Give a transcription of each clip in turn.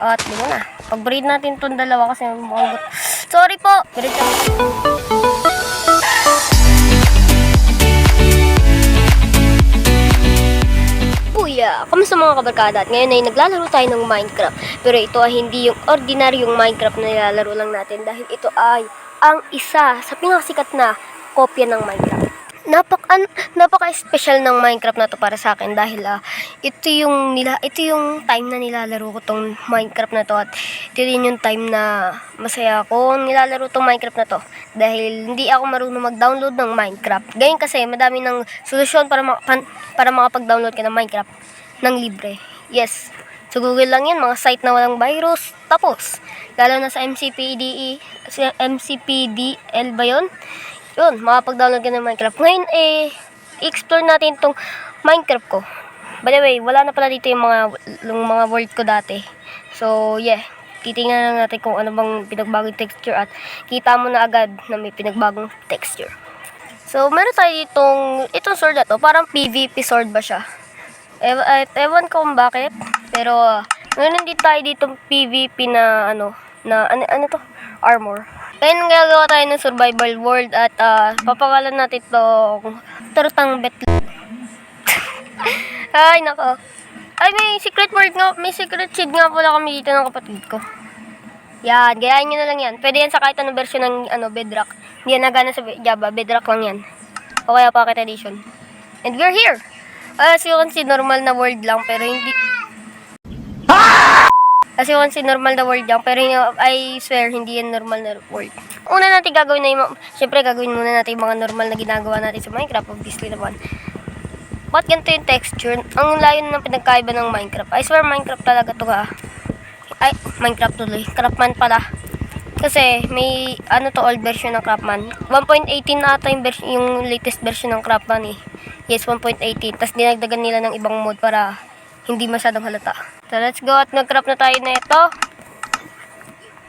At lima na. Pag-breed natin itong dalawa kasi mukhang sorry po! Breed ka. Buya! Kamusta mga kabarkada? At ngayon ay naglalaro tayo ng Minecraft. Pero ito ay hindi yung ordinaryong Minecraft na nilalaro lang natin dahil ito ay ang isa sa pinakasikat na kopya ng Minecraft. Napaka-special ng Minecraft na to para sa akin dahil ito yung time na nilalaro ko tong Minecraft na to at ito din yung time na masaya ako nilalaro tong Minecraft na to dahil hindi ako marunong mag-download ng Minecraft. Ganyan kasi madami ng solusyon para makapag-download ka ng Minecraft ng libre. Yes. So Google lang yan, mga site na walang virus. Tapos, lalo na sa MCPDL ba yun? Yun, makapag-download ka ng Minecraft. Ngayon, i-explore natin itong Minecraft ko. By the way, wala na pala dito yung mga world ko dati. So, yeah. Titingnan lang natin kung ano bang pinagbagong texture at kita mo na agad na may pinagbagong texture. So, meron tayo itong sword na to. Parang PvP sword ba siya? Ewan ko kung bakit. Pero, meron din tayo ditong PvP na ano to? Armor. Ngayon gagawa tayo ng survival world at papangalan natin itong Turtang Bet. Ay, nako. Ay, may secret world nga, may secret seed nga pala kami dito ng kapatid ko. Yan, gayahin nyo na lang yan. Pwede yan sa kahit anong version ng Bedrock. Hindi yan nagana sa Java, Bedrock lang yan. O kaya Pocket Edition. And we're here! As you can see, normal na world lang, pero hindi... As you can see, normal na world lang, pero I swear, hindi yan normal na world. Una natin gagawin na yung... Siyempre, gagawin muna natin yung mga normal na ginagawa natin sa Minecraft, obviously naman. Ba't ganito yung texture? Ang layo ng pinagkaiba ng Minecraft. I swear, Minecraft talaga to ha. Ay, Minecraft tuloy. Craftman pala. Kasi, may, old version ng Craftman. 1.18 na ata yung latest version ng Craftman eh. Yes, 1.18. Tapos dinagdagan nila ng ibang mod para hindi masyadong halata. So, let's go at nag-craft na tayo na ito.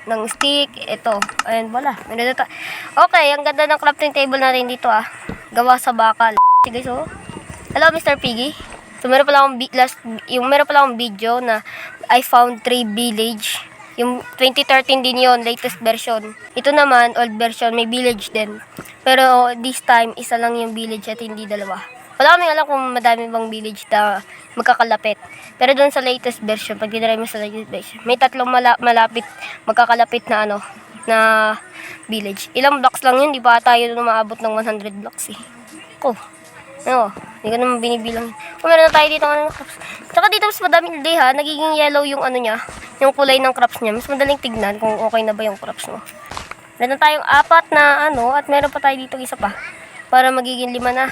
Ng stick, ito. Ayan, wala. Okay, ang ganda ng crafting table natin dito gawa sa bakal. Sige, so. Hello, Mr. Piggy. So, meron pala akong video na I found 3 village. Yung 2013 din yon, latest version. Ito naman, old version, may village din. Pero this time, isa lang yung village at hindi dalawa. Wala kaming alam kung madami bang village na magkakalapit. Pero doon sa latest version, pag dinry mo sa latest version, may tatlong magkakalapit na na village. Ilang blocks lang yun, di ba tayo maabot ng 100 blocks eh. Hindi ko naman binibilang. Meron na tayo dito Tsaka dito mas madaming day nagiging yellow yung yung kulay ng crops niya. Mas madaling tignan kung okay na ba yung crops mo. Meron na tayong 4 na at meron pa tayo dito isa pa. Para magiging 5 na.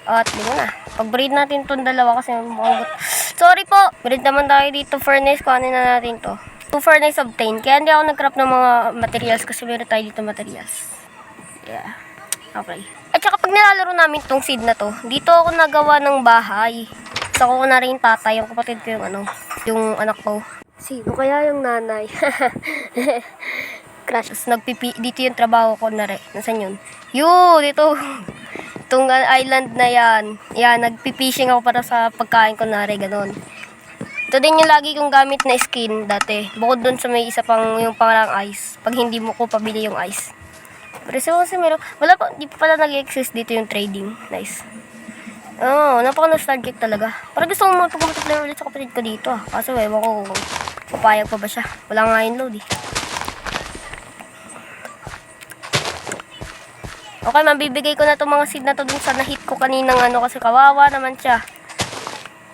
At 5 na. Pag-breed natin itong dalawa kasi mukhang sorry po! Breed naman tayo dito furnace. Kuhanin na natin to. 2 furnace obtain. Kaya hindi ako nag-craft ng mga materials kasi meron tayo dito materials. Yeah. Okay. At saka pag nilalaro namin itong seed na to, dito ako nagawa ng bahay. So ako na rin tatay, yung kapatid ko yung anak ko. Sino kaya yung nanay? Crash. Dito yung trabaho ko na rin. Nasaan yun? Dito. Itong island na yan. Yan, nagpipishing ako para sa pagkain ko na rin. Ganon. Ito din yung lagi kong gamit na skin dati. Bukod dun sa may isa pang yung parang ice. Pag hindi mo ko pabili yung ice. Pero kasi di pa pala nag-exist dito yung trading. Nice. Napaka-nostalgic talaga. Parang gusto kong mag-multiplayer ulit sa kapatid ko dito Kaso ewan ko kung papayag pa ba siya. Wala nga yung load eh. Okay, mabibigay ko na itong mga seed na to dun sa na-hit ko kaninang kasi kawawa naman siya.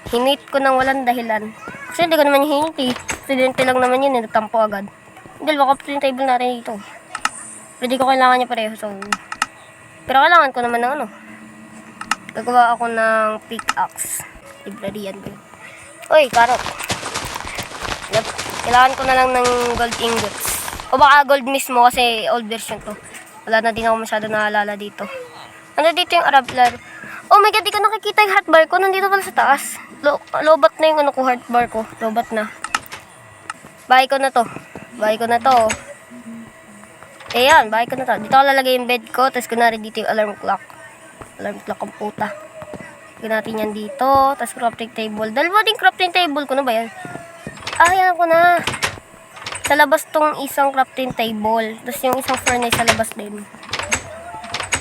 Hinit ko nang walang dahilan. Kasi hindi ko naman hinit eh. Studente lang naman yun nagtampo agad. Hindi, baka yung table natin dito. Pwede ko kailangan niya pareho. Pero kailangan ko naman ng gagawa ako ng pickaxe. Librarian ba yun? Uy, carrot. Kailangan ko na lang ng gold ingots. O baka gold mismo kasi old version to. Wala na din ako masyado naalala dito. Dito yung Arablar. Oh my god, di ko nakikita yung hotbar ko. Nandito pala sa taas. Lobat na yung hotbar ko. Lobat na. Bahay ko na to. Ayan, bahay ko na to. Dito ako lalagay yung bed ko. Tapos kunwari dito yung alarm clock. Alarm clock ang puta. Lagyan natin yan dito. Tapos crafting table. Dalawa din crafting table ko na ba yan? Ayan ko na. Sa labas tong isang crafting table. Tapos yung isang furnace sa labas din.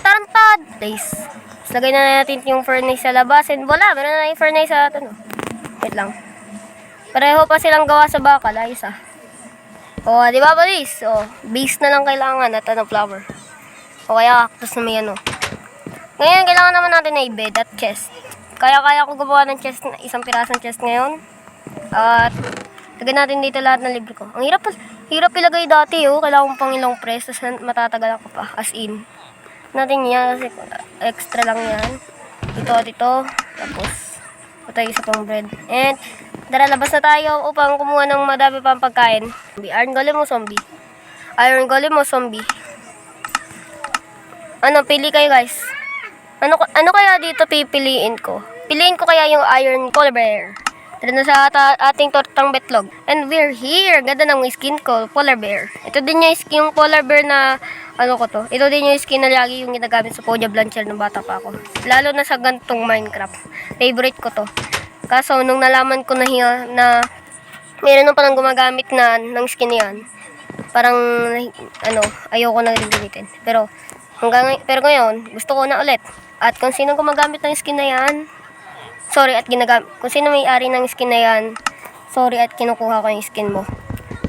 Tarantad! Place. Tapos lagay na natin yung furnace sa labas. And wala, meron na yung furnace sa ano. Wait lang. Pareho pa silang gawa sa bakal. Ayos ah. O, di ba balis? O, base na lang kailangan at ano, flower. O kaya cactus na may ano. Ngayon, kailangan naman natin na i-bed at chest. Kaya ko gumawa ng chest, isang pirasong chest ngayon. At lagyan natin dito lahat ng libro ko. Ang hirap ilagay dati oh. Kailangan pang ilang press. Tapos matatagal ako pa. As in. Natin yan. Kasi extra lang yan. Ito at ito. Tapos ito yung isa pang bread. And tara, labas na tayo upang kumuha ng madami pang pagkain. Iron golem o zombie? Iron golem o zombie? Ano, pili kayo guys. Ano kaya dito pipiliin ko? Piliin ko kaya yung iron polar bear. Tara na sa ating tortang betlog. And we're here. Ganda ng skin ko, polar bear. Ito din yung skin yung polar bear na, ano ko to. Ito din yung skin na lagi yung ginagamit sa Poja Blancher ng bata pa ako. Lalo na sa gantong Minecraft. Favorite ko to. Kaso, nung nalaman ko na meron nung palang gumagamit na ng skin yan. Parang, ayoko na rin gamitin. Pero ngayon, gusto ko na ulit. At kung sino gumagamit ng skin na yan, kung sino may-ari ng skin na yan, sorry at kinukuha ko yung skin mo.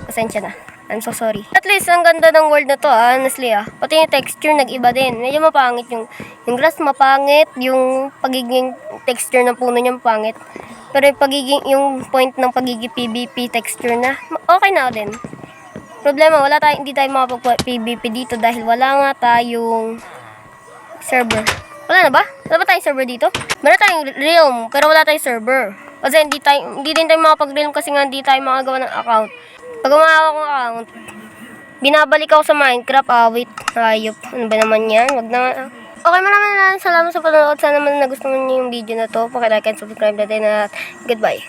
Pasensya na. I'm so sorry. At least, ang ganda ng world na to, honestly Pati yung texture, nag-iba din. Medyo mapangit yung grass, mapangit. Yung pagiging texture ng puno niya, mapangit. Pero yung point ng pagiging PvP texture na, okay na din. Problema, hindi tayo makapag-PvP dito dahil wala nga tayong server. Wala na ba? Wala ba tayong server dito? Meron tayong realm, pero wala tayong server. Kasi hindi din tayo makapag-realm kasi nga hindi tayo makagawa ng account. Pag gumawa akong account, binabalik ako sa Minecraft. Wait, hayop. Ano ba naman yan? Wag na. Okay, maraming salamat sa panonood. Sana naman nagustuhan niyo yung video na to. Paki-like and subscribe natin at goodbye.